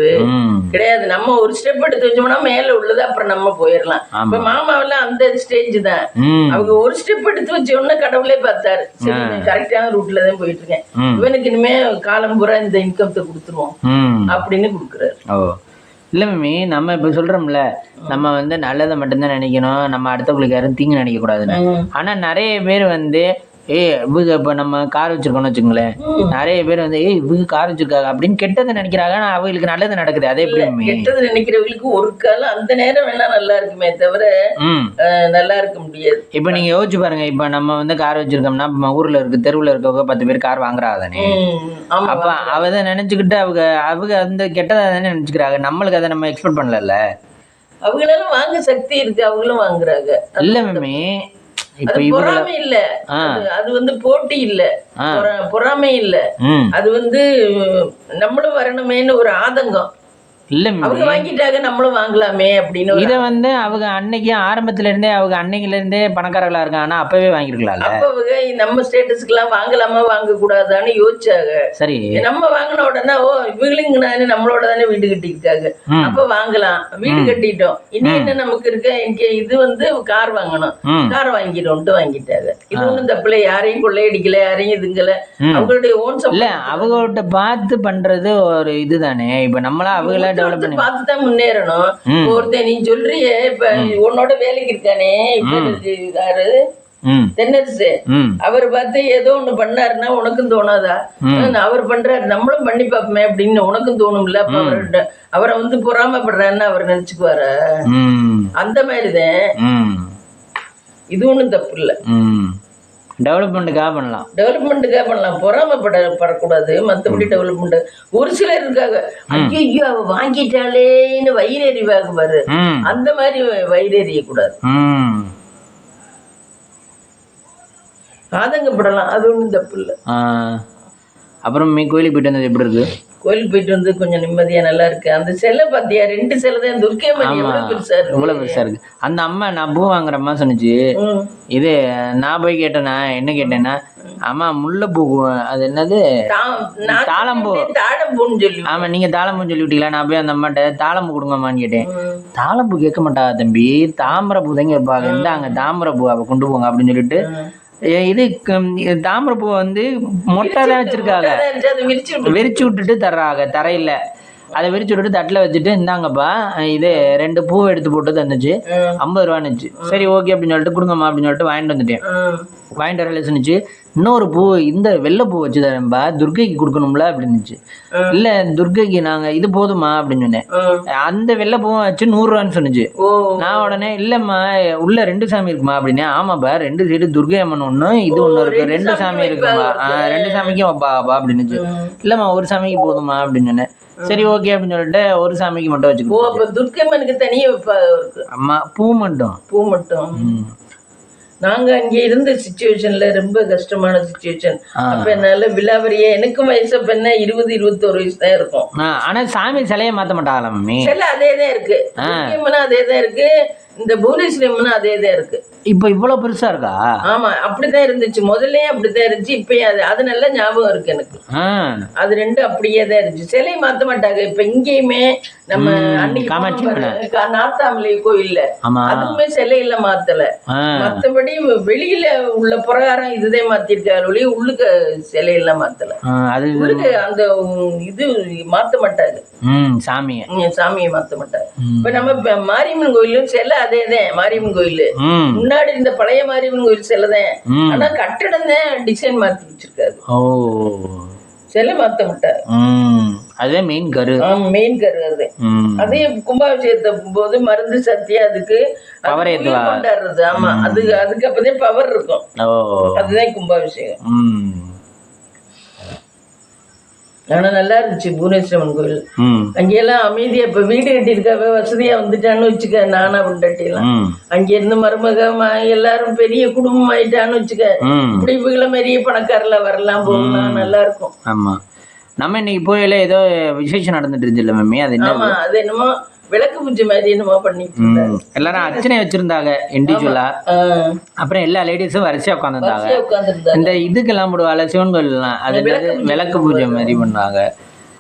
கிடையாது, நம்ம ஒரு ஸ்டெப் எடுத்து வச்சோம்னா மேல உள்ளது அப்புறம் நம்ம போயிடலாம். இப்ப மாமாவெல்லாம் அந்த ஸ்டேஜ் தான். அவங்க ஒரு ஸ்டெப் எடுத்து வச்சோம்னா கடவுளே பார்த்தாரு, சரி கரெக்டான ரூட்ல தான் போயிட்டு இருக்கேன், இவனுக்கு இனிமே காலம் பூரா இந்த இன்கம்த்தை கொடுத்துருவோம் அப்படின்னு கொடுக்குறாரு. இல்லை மம்மி, நம்ம இப்போ சொல்கிறோம்ல, நம்ம வந்து நல்லதை மட்டும்தான் நினைக்கணும், நம்ம அடுத்தவங்களுக்கு யாரும் தீங்கு நினைக்கக்கூடாதுன்னு. ஆனால் நிறைய பேர் வந்து இவங்க இப்போ நம்ம கார் வச்சிருக்கோம்னு வச்சுக்கோங்களேன், நிறைய பேர் வந்து இவங்க கார் வச்சிருக்காங்க அப்படின்னு கெட்டதை நினைக்கிறாங்க. ஆனால் அவங்களுக்கு நல்லது நடக்குது. அதே எப்படி கெட்டது நினைக்கிறவங்களுக்கு ஒரு காலம் அந்த நேரம் வேணா நல்லா இருக்குமே தவிர நல்லா இருக்க முடியாது. இப்போ நீங்கள் யோசிச்சு பாருங்க, இப்போ நம்ம வந்து கார் வச்சிருக்கோம்னா நம்ம ஊரில் இருக்க தெருவில் இருக்கவங்க 10 பேர் கார் வாங்குறாங்க தானே. அப்போ அவ நினைச்சுக்கிட்டு அவங்க அந்த கெட்டதை தானே நினைச்சுக்கிறாங்க. நம்மளுக்கு அதை நம்ம எக்ஸ்பெக்ட் பண்ணல. அவங்களால வாங்க சக்தி இருக்கு, அவங்களும் வாங்குறாங்க. இல்லை மம்மி, பொறாமை இல்ல, அது வந்து போட்டி இல்ல, பொறாமை இல்ல, அது வந்து நம்மளும் வரணுமேன்னு ஒரு ஆதங்கம். அவங்க வாங்கிட்டாங்க நம்மளும் வாங்கலாமே அப்படின்னு. இதை வந்து அவங்க அன்னைக்கு ஆரம்பத்துல இருந்தே அவங்க அன்னைக்குல இருந்தே பணக்காரர்களா இருக்காங்க, ஆனா அப்பவே வாங்கிருக்கலாம். அப்ப அவங்க நம்ம ஸ்டேட்டஸ்க்கு எல்லாம் வாங்கலாமா வாங்க கூடாதான்னு யோசிச்சாங்க. சரி, நம்ம வாங்கின உடனே இவங்களுங்க தானே நம்மளோட தானே வீடு கட்டிருக்காங்க, அப்ப வாங்கலாம், வீடு கட்டிட்டோம், இனி என்ன நமக்கு இருக்க இங்க இது வந்து கார் வாங்கணும், கார் வாங்கிட்டோம்ட்டு வாங்கிட்டாங்க. இது ஒண்ணும் தப்புல, யாரையும் கொள்ளையடிக்கல, யாரையும் இதுங்கல, அவங்களுடைய ஓன் இல்ல அவங்கள்ட்ட பார்த்து பண்றது ஒரு இதுதானே. இப்ப நம்மளா அவங்கள பார்த்துதான் முன்னேறணும். ஒருத்தன் நீ சொல்றியே இப்ப உன்னோட வேலைக்கு இருக்கானே யாரு தென்னரசு, அவர் பார்த்து ஏதோ ஒண்ணு பண்ணாருன்னா உனக்கும் தோணாதா? அவர் பண்றாரு நம்மளும் பண்ணி பார்ப்போமே அப்படின்னு உனக்கும் தோணும்ல. அப்ப அவர்கிட்ட அவரை வந்து பொறாமப்படுறாருன்னு அவர் நினைச்சுக்குவாரா? அந்த மாதிரிதான் இது ஒண்ணும் தப்பு இல்ல. டெவலப்மெண்ட்டுக்காக பண்ணலாம், பொறாமப்படக்கூடாது. மற்றபடி டெவலப்மெண்ட் ஒரு சிலர் இருக்காங்க, ஐயோ அவ வாங்கிட்டாலேன்னு வயிறறிவாக பாரு, அந்த மாதிரி வயிறறிய கூடாது, ஆதங்கப்படலாம், அது ஒண்ணும் தப்பு இல்ல. அப்புறம் கோயிலுக்கு போயிட்டு வந்தது எப்படி இருக்கு? கோயிலுக்கு போயிட்டு வந்து கொஞ்சம் நிம்மதியா நல்லா இருக்கு. அந்த சிலை பாத்தியா, 2 சிலை தான். துர்க்கையம்மன் எவ்வளவு பெருசா இருக்கு, எவ்வளவு பெருசா இருக்கு. அந்த அம்மா நான் பூ வாங்குற அம்மா சொன்னிச்சு. இது நான் போய் கேட்டேன்னா என்ன கேட்டேன்னா, அம்மா முல்லைப்பூ, அது என்னது தாளம்பூ, தாழம்பூன்னு சொல்லி. ஆமா நீங்க தாளம்பூன்னு சொல்லி விட்டீங்களா? நான் போய் அந்த அம்மாட்ட தாளம்பூ கொடுங்கம்மான்னு கேட்டேன். தாளம்பூ கேட்க மாட்டா தம்பி, தாமரை பூ தான் கேட்பாங்க. இந்தாங்க தாமரை பூ அவ கொண்டு போங்க அப்படின்னு சொல்லிட்டு இது தாமரை பூ வந்து மொட்டை தான் வச்சிருக்காங்க, விரிச்சு விட்டுட்டு தர்றாங்க தரையில. அதை விரிச்சு விட்டுட்டு தட்டில் வச்சுட்டு இந்தாங்கப்பா இது 2 பூ எடுத்து போட்டு தந்துச்சு, 50 ரூபான்னுச்சு. சரி ஓகே அப்படின்னு சொல்லிட்டு கொடுங்கம்மா அப்படின்னு சொல்லிட்டு வாங்கிட்டு வந்துட்டேன். வாங்கிட்டு வரல சொன்னிச்சு, இன்னொரு பூ இந்த வெள்ளை பூ வச்சு தரேன்பா, துர்க்கைக்கு கொடுக்கணும்ல அப்படின்னுச்சு. இல்லை துர்க்கைக்கு நாங்கள் இது போதுமா அப்படின்னு சொன்னேன். அந்த வெள்ளை பூவும் வச்சு 100 ரூபான்னு சொன்னிச்சு. நான் உடனே இல்லைம்மா உள்ள 2 சாமி இருக்குமா அப்படின்னு. ஆமாப்பா 2 சைடு துர்கை அம்மன் ஒன்று இது ஒன்று இருக்கு, 2 சாமி இருக்குமா, 2 சாமிக்கும் வைப்பாப்பா அப்படின்னுச்சு. இல்லைம்மா ஒரு சாமிக்கு போதுமா அப்படின்னு சொன்னேன். சரி ஓகே அப்படின்னு சொல்லிட்டு ஒரு சாமிக்கு மட்டும் வச்சுக்கோ. துர்க்கைம்மனுக்கு தனியா அம்மா பூ மட்டும். நாங்க அங்க இருந்த சிச்சுவேஷன்ல ரொம்ப கஷ்டமான சிச்சுவேஷன். அப்ப என்னால விலாவரியா, எனக்கும் வயசு அப்ப என்ன 20-21 வயசு தான் இருக்கும். ஆனா சாமி சிலையை மாத்த மாட்டாங்களா மம்மி? சிலை அதேதான் இருக்கு, அதேதான் இருக்கு, இந்த புவனேஸ்வரி அதேதான் இருக்கு. இப்ப இவ்வளவு பெருசா இருக்கா? ஆமா அப்படிதான் இருந்துச்சு, முதல்லயே அப்படிதான் இருந்துச்சு. இப்பயும் அது நல்ல ஞாபகம் இருக்கு எனக்கு. அது 2 அப்படியே தான் இருந்துச்சு, சிலையை மாத்த மாட்டாங்க. இப்ப இங்கேயுமே நம்ம அன்னைக்கு நாத்தாமலை கோயில்ல அதுக்குமே சிலையில மாத்தல. மத்தபடி வெளியில உள்ள பிரகாரம் இதுதான் மாத்திருக்காரு, உள்ளுக்க சிலையெல்லாம் மாத்தல. உள்ளுக்கு அந்த இது மாத்த மாட்டாங்க, சாமியை மாத்த மாட்டாங்க. இப்ப நம்ம மாரியம்மன் கோயிலும் சிலை அதேதான். மாரியம்மன் கோயில் முன்னாடி இந்த பழைய மாரியம்மன் கோயில் சிலைதான், ஆனா கட்டடம் தான் டிசைன் மாத்தி வச்சிருக்காரு, சிலை மாத்த மாட்டாரு. அதே மெயின் கரு அது. அதே கும்பாபிஷேகத்தை போது மருந்து சத்தியா அதுக்கு கொண்டாடுறது. ஆமா அதுக்கு அப்பதான் பவர் இருக்கும், அதுதான் கும்பாபிஷேகம். ஆனா நல்லா இருந்துச்சு புவனேஸ்வரன் கோயில். அங்கெல்லாம் அமைதியா, இப்ப வீடு கட்டியிருக்காவே வசதியா வந்துட்டான்னு வச்சுக்க, நானா பொண்டாட்டிலாம் அங்க இருந்து மருமக எல்லாரும் பெரிய குடும்பம் ஆயிட்டான்னு வச்சுக்க, இப்படி இவங்கள பெரிய பணக்காரல வரலாம் போகலாம், நல்லா இருக்கும். ஆமா நம்ம இன்னைக்கு போயில ஏதோ விசேஷம் நடந்துட்டு இருந்துச்சு மம்மி, அது என்ன? அது என்னமோ விளக்கு பூஜை மாதிரி என்னமோ பண்ணிட்டு எல்லாரும் அர்ச்சனை வச்சிருந்தாங்க இண்டிவிஜுவலா. அப்புறம் எல்லா லேடிஸும் வரிசையா உட்காந்துருந்தாங்க. இந்த இதுக்கெல்லாம் போடுவாங்க சிவன் கோயில்லாம், அது விளக்கு பூஜை மாதிரி பண்ணாங்க.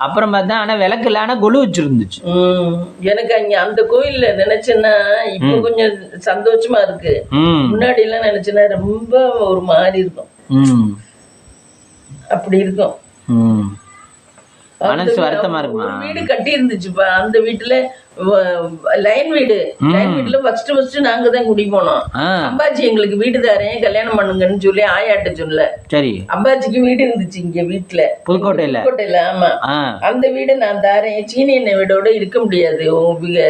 அப்புறம் பார்த்தா ஆனா விளக்கு இல்ல, ஆனா கொலு வச்சிருந்துச்சு. எனக்கு அங்க அந்த கோயில்ல நினைச்சேன்னா இப்ப கொஞ்சம் சந்தோஷமா இருக்கு. முன்னாடி எல்லாம் நினைச்சேன்னா ரொம்ப ஒரு மாதிரி இருக்கும், அப்படி இருக்கும். மனசு வருத்தமா இருக்குமா? வீடு கட்டி இருந்துச்சுப்பா, அந்த வீட்டுல லைன் வீடுல ஃபர்ஸ்ட் நாங்க தான் குடி போனோம். அம்பாச்சி எங்களுக்கு வீடு தாரேன் கல்யாணம் பண்ணுங்கன்னு சொல்லி ஆயாட்ட சொல்ல. சரி, அம்பாச்சிக்கு வீடு இருந்துச்சு இங்க வீட்டுல புதுக்கோட்டையில. ஆமா அந்த வீடு நான் தாரேன், சீனி எண்ணெய் வீடோட இருக்க முடியாது இவங்க,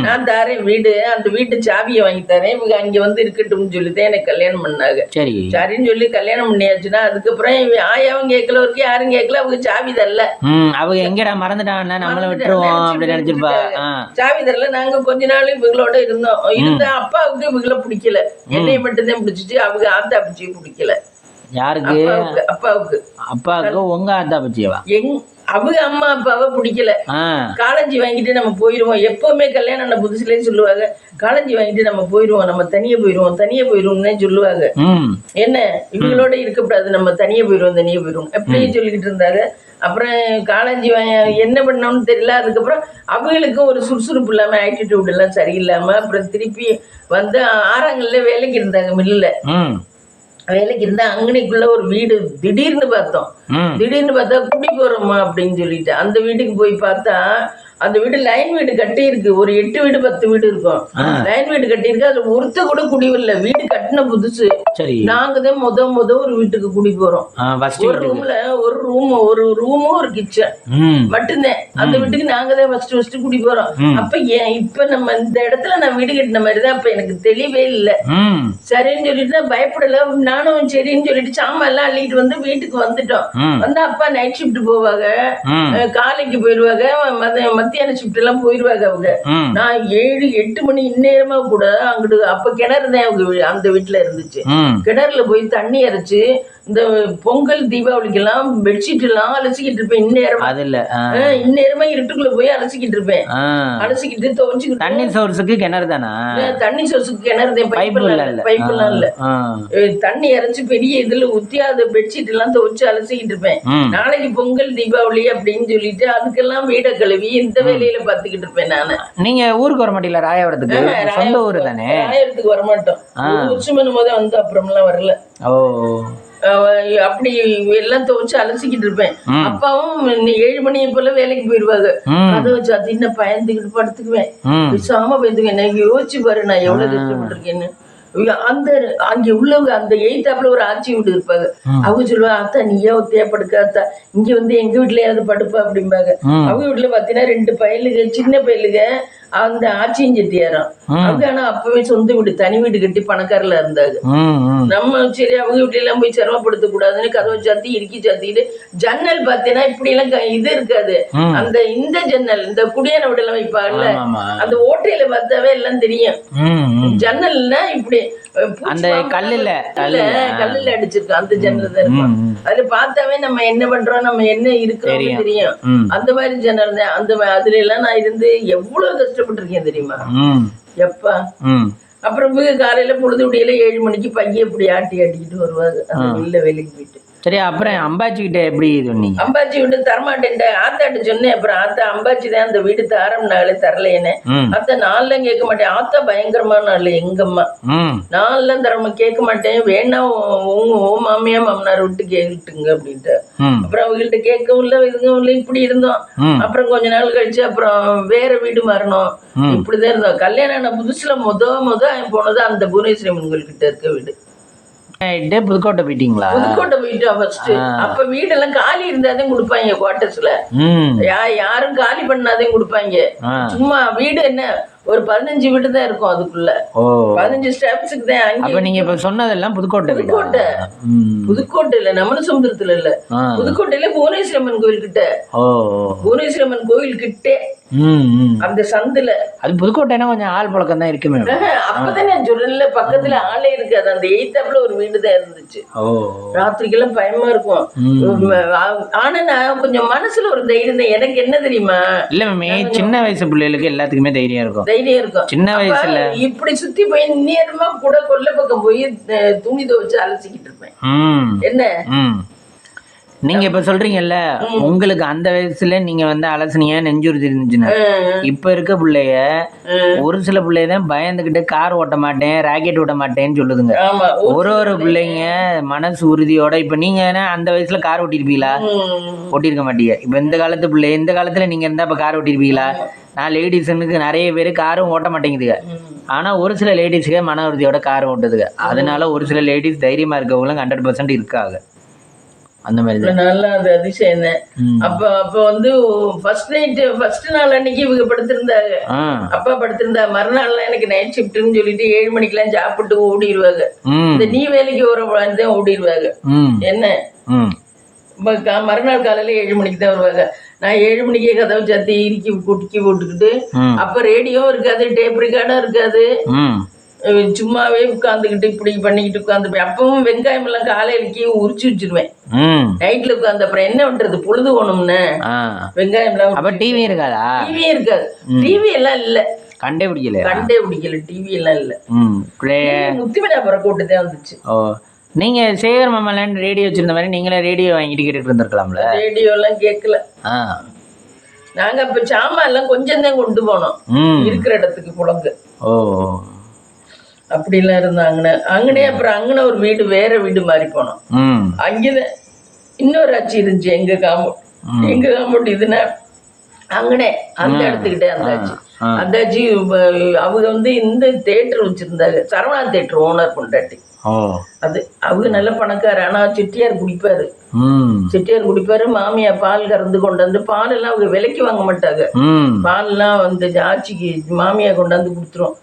நான் தாரேன் வீடு, அந்த வீட்டு சாவியை வாங்கி தரேன், இவங்க அங்க வந்து இருக்கட்டும்னு சொல்லிதான் எனக்கு கல்யாணம் பண்ணாங்க. சரின்னு சொல்லி கல்யாணம் பண்ணியாச்சுன்னா அதுக்கப்புறம் ஆயாவும் கேட்கல, ஒரு யாரும் கேட்கல, அவங்க சாவி தரல. அவங்க எங்கடா மறந்துட்டாங்க, நம்மள விட்டுருவோம் அப்படி நினைச்சிருப்பா. சாவி தரல. நாங்க கொஞ்ச நாள் இவங்களோட இருந்த அப்பாவுக்கு இவங்கள பிடிக்கல, என்னைய மட்டும்தான் பிடிச்சிட்டு, அவங்க ஆத்தா பச்சியும் பிடிக்கல. யாருக்கு? அப்பாவுக்கு உங்க ஆத்தா பச்சியவா? அவங்க அம்மா அப்பாவை பிடிக்கல. காலஞ்சி வாங்கிட்டு நம்ம போயிருவோம், எப்பவுமே கல்யாணம் புதுசுலயே சொல்லுவாங்க, காலஞ்சி வாங்கிட்டு நம்ம போயிருவோம், நம்ம தனியா போயிருவோம்னு சொல்லுவாங்க. என்ன இவங்களோட இருக்கக்கூடாது, நம்ம தனியா போயிருவோம் அப்படியே சொல்லிக்கிட்டு இருந்தாங்க. அப்புறம் காலேஜ் என்ன பண்ணோம்னு தெரியல. அதுக்கப்புறம் அவங்களுக்கும் ஒரு சுறுசுறுப்பு இல்லாம, ஆட்டிடியூட் எல்லாம் சரியில்லாம, அப்புறம் திருப்பி வந்து ஆறாங்கல்ல வேலைக்கு இருந்தாங்க, மில்லுல வேலைக்கு இருந்தா அங்கனைக்குள்ள ஒரு வீடு திடீர்னு பார்த்தா குடி போறோமா அப்படின்னு சொல்லிட்டு அந்த வீட்டுக்கு போய் பார்த்தா, அந்த வீடு லைன் வீடு கட்டி இருக்கு, ஒரு 8 வீடு 10 வீடு இருக்கும். லைன் வீடு கட்டி இருக்கு, அது ஒருத்த கூட குடிவில்ல, வீடு கட்டின புதுசு. நாங்க தான் முத ஒரு வீட்டுக்கு குடி போறோம். ஒரு ரூம்ல ஒரு ரூமும் ஒரு கிச்சன் மட்டும்தான். அந்த வீட்டுக்கு நாங்க தான் ஃபர்ஸ்ட் குடி போறோம். அப்ப இப்ப நம்ம இந்த இடத்துல நான் வீடு கட்டின மாதிரிதான் அப்ப எனக்கு தெளிவே இல்ல. சரின்னு சொல்லிட்டு நான் பயப்படல, நானும் சரின்னு சொல்லிட்டு சாமான் எல்லாம் அள்ளிட்டு வந்து வீட்டுக்கு வந்துட்டோம். வந்து அப்பா நைட் ஷிஃப்ட் போவாங்க, காலைக்கு போயிடுவாங்க, மத்தியானம் மத்தியான ஷிஃப்ட் எல்லாம் போயிருவாங்க அவங்க. நான் 7-8 மணி இந்நேரமா கூட அங்கிட்டு அப்ப கிணறு தான் அவங்க அந்த வீட்டுல இருந்துச்சு. கிணறுல போய் தண்ணி இறைச்சு இந்த பொங்கல் தீபாவளிக்கெல்லாம் பெட்ஷீட் எல்லாம் அலசிக்கிட்டு இருப்பேன். இந்நேரமா இருட்டுக்குள்ள போய் அலசிக்கிட்டு இருப்பேன். அலசிக்கிட்டு துவைச்சுக்கிட்டு. தண்ணி சோர்ஸுக்கு கிணறு தானா? தண்ணி சோர்ஸுக்கு கிணறு தான், பைப் எல்லாம் இல்ல. தண்ணி இறைச்சு பெரிய இதுல ஊத்தி அந்த பெட்ஷீட் எல்லாம் துவைச்சு அலசிக்கிட்டு இருப்பேன். நாளைக்கு பொங்கல் தீபாவளி அப்படின்னு சொல்லிட்டு அதுக்கெல்லாம் வீட கழுவி இந்த வேலையில பாத்துக்கிட்டு இருப்பேன் நானு. நீங்க ஊருக்கு வர மாட்டீங்களா? ராயபுரத்துக்கு சொந்த ஊரு தானே? ராயபுரத்துக்கு வரமாட்டோம். வருஷம் போது வந்து அப்புறம்லாம் வரல. அப்படி எல்லாம் துவைச்சு அலசிக்கிட்டு இருப்பேன். அப்பாவும் 7 மணி போல வேலைக்கு போயிருவாங்க. அதை வச்சு அது பயந்துக்கிட்டு படுத்துக்குவேன். விசாம பயந்துக்குவேன். எனக்கு யோசிச்சு பாரு நான் எவ்வளவு கஷ்டப்பட்டிருக்கேன்னு. அந்த அங்க உள்ளவங்க அந்த எய்தாப்புல ஒரு ஆட்சி வீடு இருப்பாங்க. அவங்க சொல்லுவாங்க, அத்தா நீயே தேவைப்படுக்க அத்தா இங்க வந்து எங்க வீட்டுலயாவது படுப்பா அப்படிம்பாங்க. அவங்க வீட்டுல பாத்தீங்கன்னா 2 பயலுக, சின்ன பயலுக, அந்த ஆட்சியும் செட்டியாரம். அவங்க ஆனா அப்பவே சொந்த வீடு, தனி வீடு கட்டி பணக்காரில இருந்தாங்க. நம்ம சரி அவங்க வீட்டுல எல்லாம் போய் சிரமப்படுத்த கூடாதுன்னு கதவை சாத்தி இறுக்கி சாத்திட்டு, ஜன்னல் பாத்தீங்கன்னா இப்படி எல்லாம் இது இருக்காது. அந்த இந்த ஜன்னல் இந்த குடியான வீடு எல்லாம் வைப்பாங்கல்ல, அந்த ஓட்டையில பார்த்தாவே எல்லாம் தெரியும். ஜன்னல்னா இப்படி அந்த கல்லுல அடிச்சிருக்கோம். அந்த ஜன்னல் தான் இருக்கும். அதுல பார்த்தாவே நம்ம என்ன பண்றோம், நம்ம என்ன இருக்கிறோம் தெரியும். அந்த மாதிரி ஜன்னல் தான். அந்த அதுல எல்லாம் நான் இருந்து எவ்வளவு கஷ்டப்பட்டிருக்கேன் தெரியுமா எப்பா. அப்புறம் காலையில பொழுது விடியல 7 மணிக்கு பையன் இப்படி ஆட்டிக்கிட்டு வருவாங்க அந்த இல்ல வேலைக்கு போயிட்டு. சரி, அப்புறம் அம்பாச்சி கிட்ட எப்படி சொன்னீங்க? அம்பாச்சி வீட்டு தரமாட்டேன் ஆத்தாட்டு சொன்னேன். அப்புறம் ஆத்தா அம்பாச்சி தான் அந்த வீடு தரம்னாலே தரலையேன்னு. அத்தை நான்லாம் கேட்க மாட்டேன். ஆத்தா பயங்கரமான ஆளு எங்கம்மா. நான்லாம் தரமா கேட்க மாட்டேன். வேணா ஓ மாமியா மாமனார் விட்டு கேட்டுங்க அப்படின்ட்டு. அப்புறம் அவங்கள்ட்ட கேட்கவும் இல்லை இதுவும் இல்லை, இப்படி இருந்தோம். அப்புறம் கொஞ்ச நாள் கழிச்சு அப்புறம் வேற வீடு மாறணும். இப்படிதான் இருந்தோம். கல்யாணம் ஆன புதுசுல முத போனது அந்த புவனேஸ்வரி கோயில் கிட்ட இருக்க வீடு. புதுக்கோட்டை போயிட்டீங்களா? புதுக்கோட்டை போயிட்டோம் ஃபர்ஸ்ட். அப்ப வீடெல்லாம் காலி இருந்தாதான் கொடுப்பாங்க குவார்டர்ஸ்ல. யாரும் காலி பண்ணாதே கொடுப்பாங்க. சும்மா வீடு என்ன ஒரு 15 வீடு தான் இருக்கும். அதுக்குள்ள 15 ஸ்டெப்ஸுக்கு தான். அப்ப நீங்க இப்ப சொன்னதெல்லாம் புதுக்கோட்டை? புதுக்கோட்டை இல்ல, நமனசமுத்திரத்துல இல்ல, புதுக்கோட்டையில புவனேஸ்வரம்மன் கோயில் கிட்ட. புவனேஸ்வரம்மன் கோயில் கிட்டே அந்த சந்துல. அது புதுக்கோட்டைனா கொஞ்சம் ஆள் பழக்கம் தான் இருக்குமே. அப்பதான் நான் சொல்றேன்ல, பக்கத்துல ஆளே இருக்காது. அந்த எய்தாப்புல ஒரு வீடு தான் இருந்துச்சு. ராத்திரிக்கெல்லாம் பயமா இருக்கும். ஆனா நான் கொஞ்சம் மனசுல ஒரு தைரியம் தான். எனக்கு என்ன தெரியுமா, இல்ல மேம், சின்ன வயசு பிள்ளைகளுக்கு எல்லாத்துக்குமே தைரியம் இருக்கும். சின்ன வயசுல இப்படி சுத்தி போய் நேரமா கூட கொல்ல பக்கம் போய் துணி துவைச்சு அலசிக்கிட்டு இருப்பேன். என்ன நீங்க இப்ப சொல்றீங்கல்ல, உங்களுக்கு அந்த வயசுல நீங்க வந்து அலசனியா நெஞ்சுறுதி இருந்துச்சுன்னா, இப்ப இருக்க பிள்ளைய ஒரு சில பிள்ளைதான் பயந்துகிட்டு கார் ஓட்ட மாட்டேன், ராக்கெட் ஓட்ட மாட்டேன்னு சொல்லுதுங்க. ஒரு பிள்ளைங்க மனசு உறுதியோட. இப்ப நீங்க அந்த வயசுல கார் ஓட்டிருப்பீங்களா? ஓட்டிருக்க மாட்டீங்க. இப்ப இந்த காலத்து பிள்ளை, இந்த காலத்துல நீங்க இருந்தா இப்ப கார் ஓட்டிருப்பீங்களா? நான் லேடிஸுக்கு நிறைய பேர் காரும் ஓட்ட மாட்டேங்குதுங்க. ஆனா ஒரு சில லேடிஸுக்கு மன உறுதியோட கார் ஓட்டுதுங்க. அதனால ஒரு சில லேடிஸ் தைரியமா இருக்கவங்களும் 100% இருக்காங்க. அந்த மாதிரி நல்லா அது அதிசயம். அப்ப வந்து ஃபர்ஸ்ட் நாள் அன்னைக்கு இவங்க படுத்திருந்தாங்க. அப்பா படுத்திருந்தா. மறுநாள் எனக்கு நைட் ஷிஃப்ட்னு சொல்லிட்டு 7 மணிக்கெல்லாம் சாப்பிட்டு ஓடிடுவாங்க. இந்த நீ வேலைக்கு ஒரு ஓடிடுவாங்க. என்ன மறுநாள் காலையில 7 மணிக்கு தான் வருவாங்க. நான் 7 மணிக்கே கதவை சாத்தி இறுக்கி குட்டிக்கி போட்டுக்கிட்டு, அப்ப ரேடியோ இருக்காது, டேப் ரெக்கார்டும் இருக்காது. சும்மாவே உட்காந்துக்கிட்டு இப்படி பண்ணிக்கிட்டு உட்காந்து. அப்பவும் வெங்காயம் எல்லாம் காலையிலக்கு உரிச்சு வச்சிருவேன். நைட்ல உட்காந்து அப்புறம் என்ன பண்றது, பொழுது போகணும்னு வெங்காயம் எல்லாம். டிவி இருக்காதா? டிவி இருக்காது. டிவி எல்லாம் இல்ல, கண்டே பிடிக்கல. டிவி எல்லாம் இல்ல. முத்துவினாபுரம் கூட்டுதான் வந்துச்சு. நீங்க சேகர் மாமால ரேடியோ வச்சிருந்த மாதிரி நீங்களே ரேடியோ வாங்கிட்டு கேட்டுட்டு இருந்திருக்கலாம்ல? ரேடியோ எல்லாம் கேட்கல. நாங்க அப்ப சாமான் எல்லாம் கொஞ்சம் தான் கொண்டு போனோம் இருக்கிற இடத்துக்கு புலங்கு. அப்படி எல்லாம் இருந்தாங்க. அங்கனே அப்புறம் அங்கன ஒரு வீடு, வேற வீடு மாறி போனோம். அங்கதான் இன்னொரு ஆட்சி இருந்துச்சு. எங்க காம்பவுண்ட் இதுன்னா அங்கனே அந்த இடத்துக்கிட்டே அந்த ஆட்சி அவங்க வந்து இந்த தியேட்டர் வச்சிருந்தாங்க, சரவணா தியேட்டர் ஓனர் கொண்டாட்டி. அது அவங்க நல்ல பணக்கார. ஆனா செட்டியார் குடிப்பாரு. மாமியா பால் கறந்து கொண்டு வந்து, பால் எல்லாம் அவங்க விலைக்கு வாங்க மாட்டாங்க. பால் எல்லாம் வந்து ஆட்சிக்கு மாமியா கொண்டாந்து கொடுத்துரும்.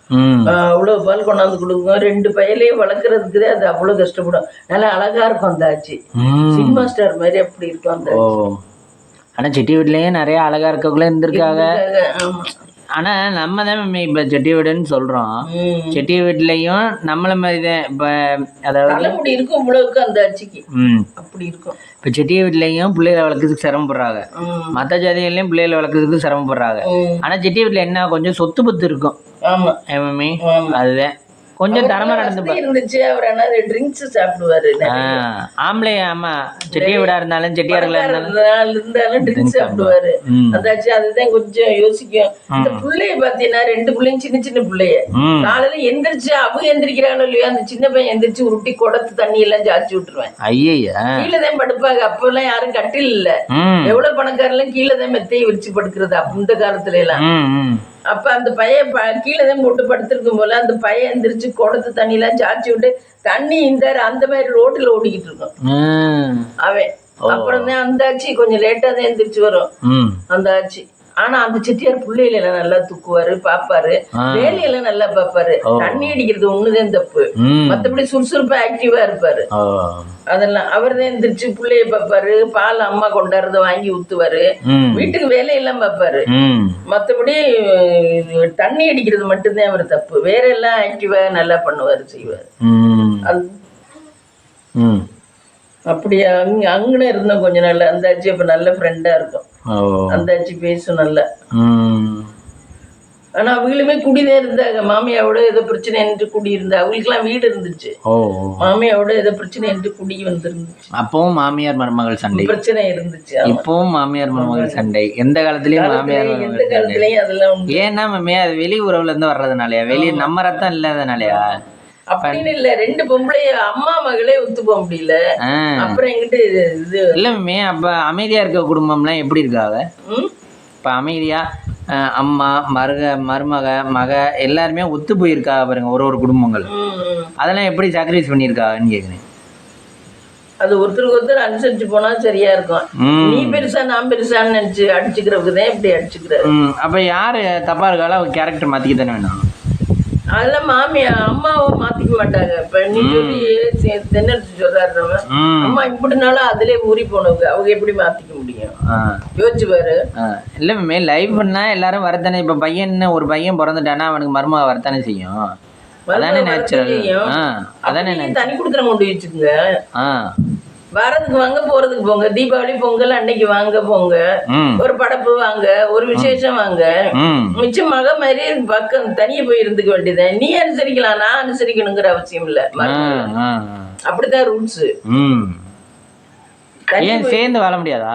அவ்வளவு பால் கொண்டாந்து கொடுக்கும். 2 பையலையும் வளர்க்கறதுக்கு அது அவ்வளவு கஷ்டப்படும். நல்லா அழகா இருக்கும் அந்த ஆட்சி. சினிமா ஸ்டார் மாதிரி அப்படி இருக்கும் அந்த ஆனா செட்டி வீட்லயும் நிறைய அழகா இருக்கக்குள்ள இருந்திருக்காங்க. ஆமா. ஆனா நம்ம தான் இப்ப செட்டி வீடுன்னு சொல்றோம். செட்டி வீட்லயும் நம்மள மாதிரிதான் இப்ப, அதாவது தலைமுடி இருக்கும் இவ்வளவுக்கு அந்த ஆட்சிக்கு அப்படி இருக்கும். இப்ப செட்டி வீட்லயும் பிள்ளைகளை வளர்க்கறதுக்கு சிரமப்படுறாங்க, மற்ற ஜாதிகள்லயும் பிள்ளைகளை வளர்க்கறதுக்கு சிரமப்படுறாங்க. ஆனா செட்டி வீட்டுல என்ன கொஞ்சம் சொத்து பத்து இருக்கும். ஆமா அதுதான் கொஞ்சம் தரமா நடந்து இருந்துச்சு. அவர் என்ன ட்ரிங்க்ஸ் சாப்பிடுவாரு. ஆம்பளை. ஆமா, செட்டிய வீடா இருந்தாலும் செட்டியார்களா இருந்தாலும் ட்ரிங்க்ஸ் சாப்பிடுவாரு. அதாச்சு அதுதான் கொஞ்சம் யோசிக்கும். இந்த பிள்ளைய பாத்தீங்கன்னா 2 பிள்ளையும் சின்ன சின்ன பிள்ளைய காலையில எந்திரிச்சு அவங்க எந்திரிக்கிறாங்களோ இல்லையோ அந்த சின்ன பையன் எந்திரிச்சு உருட்டி குடத்து தண்ணி எல்லாம் ஜாச்சி விட்டுருவேன். ஐயா கீழதான் படுப்பாங்க. அப்ப எல்லாம் யாரும் கட்டில் இல்ல. எவ்வளவு பணக்காரெல்லாம் கீழதான் மெத்தையை விரிச்சு படுக்கிறது இந்த காலத்துல எல்லாம். அப்ப அந்த பையன் கீழதான் போட்டு படுத்திருக்கும் போல அந்த பையன் எந்திரிச்சு குடத்து தண்ணி எல்லாம் சாச்சி விட்டு தண்ணி இந்த அந்த மாதிரி ரோட்டுல ஓடிக்கிட்டு இருக்கும் அவன். அப்புறம் தான் அந்த ஆட்சி கொஞ்சம் லேட்டா தான் எந்திரிச்சு வரும் அந்த ஆட்சி. ஆனா அந்த செட்டியார் பிள்ளையில எல்லாம் நல்லா தூக்குவாரு, பாப்பாரு, வேலையெல்லாம் நல்லா பாப்பாரு. தண்ணி அடிக்கிறது ஒண்ணுதான் தப்பு, மத்தபடி சுறுசுறுப்பா ஆக்டிவா இருப்பாரு. அதெல்லாம் அவர் தான் எந்திரிச்சு பிள்ளைய பாப்பாரு, பால் அம்மா கொண்டாடுறத வாங்கி ஊத்துவாரு, வீட்டுக்கு வேலையெல்லாம் பாப்பாரு. மத்தபடி தண்ணி அடிக்கிறது மட்டும்தான் அவர் தப்பு, வேற எல்லாம் ஆக்டிவா நல்லா பண்ணுவாரு, செய்வாரு. அப்படி அங்கன இருந்தோம் கொஞ்ச நாள். அந்த ஆட்சி அப்ப நல்ல ஃப்ரெண்டா இருக்கும். அந்த ஆட்சி பேசும் நல்லா. ஆனா அவங்களுமே குடிதான் இருந்தாங்க. மாமியாவோட ஏதோ பிரச்சனை என்று குடி இருந்தா. அவங்களுக்கு எல்லாம் வீடு இருந்துச்சு. மாமியாவோட ஏதோ பிரச்சனை என்று குடி வந்துருந்துச்சு. அப்பவும் மாமியார் மருமகள் சண்டை பிரச்சனை இருந்துச்சு. இப்பவும் மாமியார் மருமகள் சண்டை. எந்த காலத்திலயும் மாமியார் எந்த காலத்திலயும் அதெல்லாம். ஏன்னா அது வெளி உறவுல இருந்து வர்றதுனாலயா, வெளியே நம்ம ரத்தம் இல்லாதனாலயா? அப்படின்னு இல்ல, 2 பொம்பளைய அம்மா மகளே ஒத்து போக முடியல. அப்புறம் எங்கிட்ட இது இல்ல அப்ப அமைதியா இருக்க குடும்பம்லாம் எப்படி இருக்காங்க? இப்ப அமைதியா அம்மா மருமக மக எல்லாருமே ஒத்து போயிருக்கா பாருங்க, ஒரு குடும்பங்கள். அதெல்லாம் எப்படி சாக்ரிஃபைஸ் பண்ணிருக்காங்கன்னு கேக்குறேன். அது ஒருத்தருக்கு ஒருத்தர் அனுசரிச்சு போனா சரியா இருக்கும். நீ பெருசா நான் பெருசான்னு நினைச்சு அடிச்சுக்கிறதுதான் இப்படி அடிச்சுக்கிறாரு. அப்ப யாரு தப்பா இருக்கால அவங்க கேரக்டர் மாத்திக்க தானே வேணும். அதெல்லாம் அம்மாவும் மாத்திக்க மாட்டாங்க. இப்ப நீ சொல்லி தென்னடிச்சு சொல்றாரு, அம்மா இப்படினாலும் அதுலயே ஊறி போனவங்க, அவங்க எப்படி மாத்திக்க முடியும்? யோசிச்சு பாரு. இல்ல லைஃப் பண்ணா எல்லாரும் வரத்தானே. இப்ப ஒரு பையன் பிறந்துட்டானா அவனுக்கு மருமக வரத்தானே செய்யும். அதானே நேச்சுரல். அதானே தனி கொடுத்துற கொண்டு வச்சுக்கோங்க. வரதுக்கு வாங்க, போறதுக்கு போங்க. தீபாவளி பொங்கல் அன்னைக்கு வாங்க போங்க, ஒரு படப்பு வாங்க, ஒரு விசேஷம் வாங்க. மிச்சம் மக மாதிரி பக்கம் தனியே போய் இருந்துக்க வேண்டியது. நீ அனுசரிக்கலாம், நான் அனுசரிக்கணுங்கிற அவசியம் இல்ல. அப்படிதான் ரூல்ஸ். சேர்ந்து வாழ முடியாதா?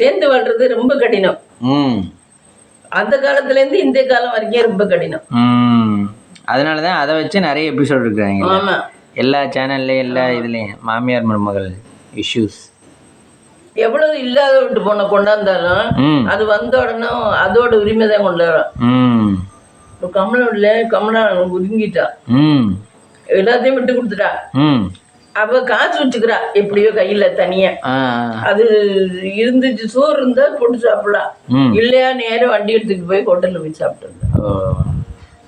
சேர்ந்து வாழ்றது ரொம்ப கடினம். அந்த காலத்துல இருந்து இந்த காலம் வரைக்கும் ரொம்ப கடினம். அதனாலதான் அதை வச்சு நிறைய எபிசோட் இருக்காங்க எல்லா சேனல்லையும், எல்லா இதுலயும் மாமியார் மருமகள் இஷ்யூஸ். எவ்வளவு இல்லாத விட்டு போன கொண்டாந்தாலும் அது வந்த உடனே அதோட உரிமை தான் கொண்டாடும். கமலா ஒதுங்கிட்டா, எல்லாத்தையும் விட்டு கொடுத்துட்டா. அவ காசு வச்சுக்கிறா எப்படியோ கையில தனியா. அது இருந்துச்சு, சோறு இருந்தா போட்டு சாப்பிடலாம், இல்லையா நேரம் வண்டி எடுத்துட்டு போய் ஹோட்டல்ல போய் சாப்பிட்டு.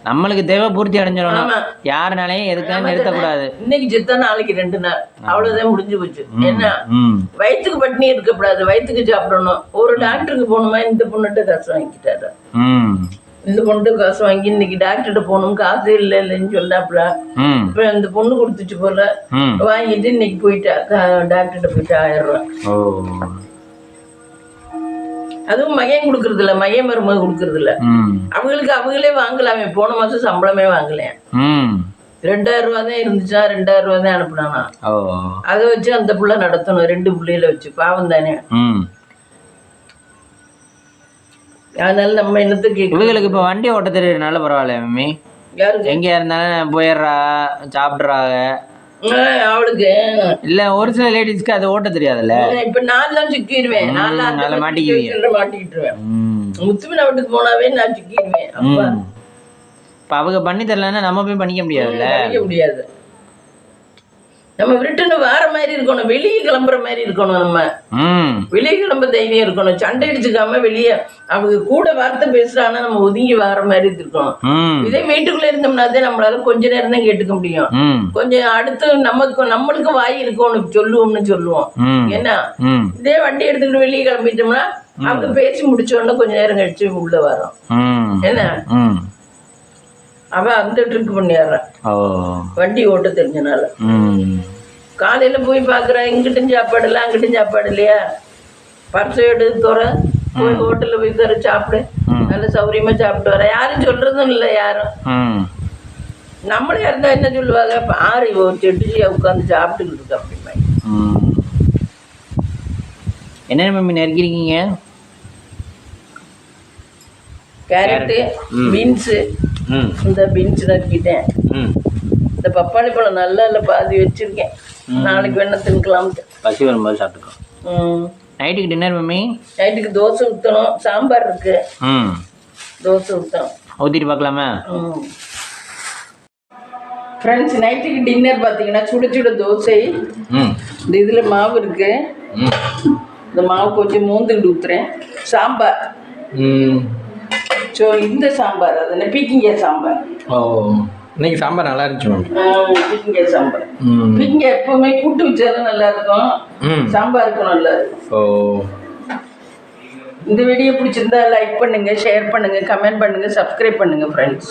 நம்மளுக்கு தேவை பூர்த்தி அடைஞ்சிடணும். யாருனாலையும் எதுக்காக நிறுத்தக்கூடாது. இன்னைக்கு செத்தா நாளைக்கு 2 நாள், அவ்வளவுதான் முடிஞ்சு போச்சு. என்ன வயிற்றுக்கு பட்டினி இருக்கக்கூடாது, வயிற்றுக்கு சாப்பிடணும். ஒரு டாக்டருக்கு போகணுமா, இந்த பொண்ணுகிட்ட காசு வாங்கிட்டாரு. இந்த பொண்ணு காசு வாங்கி இன்னைக்கு டாக்டர்கிட்ட போகணும், காசு இல்லைன்னு சொல்லாப்புல. இப்ப இந்த பொண்ணு கொடுத்துச்சு போல, வாங்கிட்டு இன்னைக்கு போயிட்டா டாக்டர்கிட்ட போயிட்டா 1000 ரூபாய். அதுவும் மகன் கொடுக்கறது இல்ல, மகன் மருமக கொடுக்கறது இல்ல. அவங்களுக்கு அவங்களே வாங்கலாமே. போன மாசம் சம்பளமே வாங்கலையா, 2000 ரூபா தான் இருந்துச்சா, 2000 ரூபா தான் அனுப்புனானா. அதை வச்சு அந்த புள்ள நடத்தணும், 2 பிள்ளையில வச்சு. பாவம் தானே. அதனால நம்ம என்னத்துக்கு இவங்களுக்கு இப்ப வண்டி ஓட்ட தெரியறதுனால பரவாயில்ல. மம்மி எங்க இருந்தாலும் போயிடுறா, சாப்பிடுறாங்க. அவளுக்கு இல்ல ஒரு சில லேடிஸ்க்கு அது ஓட்ட தெரியாதுல்ல. இப்ப நான் தான் சிக்கிடுவேன், மாட்டிக்கிட்டுருவேன். முத்துமின வீட்டுக்கு போனாவே நான் சிக்கிடுவேன். இப்ப அவங்க பண்ணி தரலன்னா நம்ம போய் பண்ணிக்க முடியாது. நம்ம ரிட்டர்னு வார மாதிரி இருக்கணும், வெளியே கிளம்புற மாதிரி இருக்கணும். நம்ம வெளியே கிளம்ப தைரியம் இருக்கணும், சண்டை அடிச்சுக்காம வெளியே அவங்க கூட வார்த்தை பேசுறாங்கன்னா நம்ம ஒதுங்கி வார மாதிரி இருக்கணும். இதே வீட்டுக்குள்ள இருந்தோம்னாதே நம்மளால கொஞ்ச நேரம் தான் கேட்டுக்க முடியும். கொஞ்சம் அடுத்து நம்மளுக்கு வாய் இருக்கணும், சொல்லுவோம்னு சொல்லுவோம். ஏன்னா இதே வண்டி எடுத்துக்கிட்டு வெளியே கிளம்பிட்டோம்னா அவங்க பேசி முடிச்ச உடனே கொஞ்ச நேரம் கழிச்சு உள்ள வரோம். என்ன அவன் அந்த ட்ரிக் பண்ணிடுறான் வண்டி ஓட்ட தெரிஞ்சனால. காலையில போய் பாக்குறேன், இங்கிட்டும் சாப்பாடு இல்லை அங்கிட்டும் சாப்பாடு இல்லையா, பர்சை எடுத்து தோற போய் ஹோட்டல்ல போய் தர சாப்பிடு, நல்ல சௌரியமா சாப்பிட்டு வர. யாரும் சொல்றதும் இல்லை யாரும். நம்மளே இருந்தா என்ன சொல்லுவாங்க, பாரு ஒரு செட்டுச்சியா உட்காந்து சாப்பிட்டுக்கிட்டு இருக்கு அப்படிமா. என்ன மம்மி நறுக்கிறீங்க? Carrot, beans. இந்த பீன்ஸ் நறுக்கிட்டேன். இந்த பப்பாளி பழம் நல்லா இல்லை பாதி வச்சிருக்கேன், நாளைக்கு வேணா தின்கலாம்ட்டு. பசி வரும்போது சாப்பிட்டுக்கோ. நைட்டுக்கு டின்னர் மம்மி? நைட்டுக்கு தோசை ஊற்றணும், சாம்பார் இருக்கு. தோசை ஊற்றணும், ஊற்றிட்டு பார்க்கலாமா? ஃப்ரெண்ட்ஸ் நைட்டுக்கு டின்னர் பார்த்தீங்கன்னா சுட சுட தோசை. இந்த இதில் மாவு இருக்கு, இந்த மாவு கொஞ்சம் மூந்துக்கிட்டு ஊற்றுறேன். சாம்பார். ஸோ இந்த சாம்பார் அது பீக்கிங்க சாம்பார். இன்னைக்கு சாம்பார் நல்லா இருந்துச்சு மேம். பீக்கிங்க சாம்பார். பீக்கிங்க எப்பவுமே கூட்டு வச்சாலும் நல்லா இருக்கும், சாம்பாருக்கும் நல்லா இருக்கும். இந்த வீடியோ பிடிச்சிருந்தா லைக் பண்ணுங்க, ஷேர் பண்ணுங்க, கமெண்ட் பண்ணுங்க, சப்ஸ்கிரைப் பண்ணுங்க ஃப்ரெண்ட்ஸ்.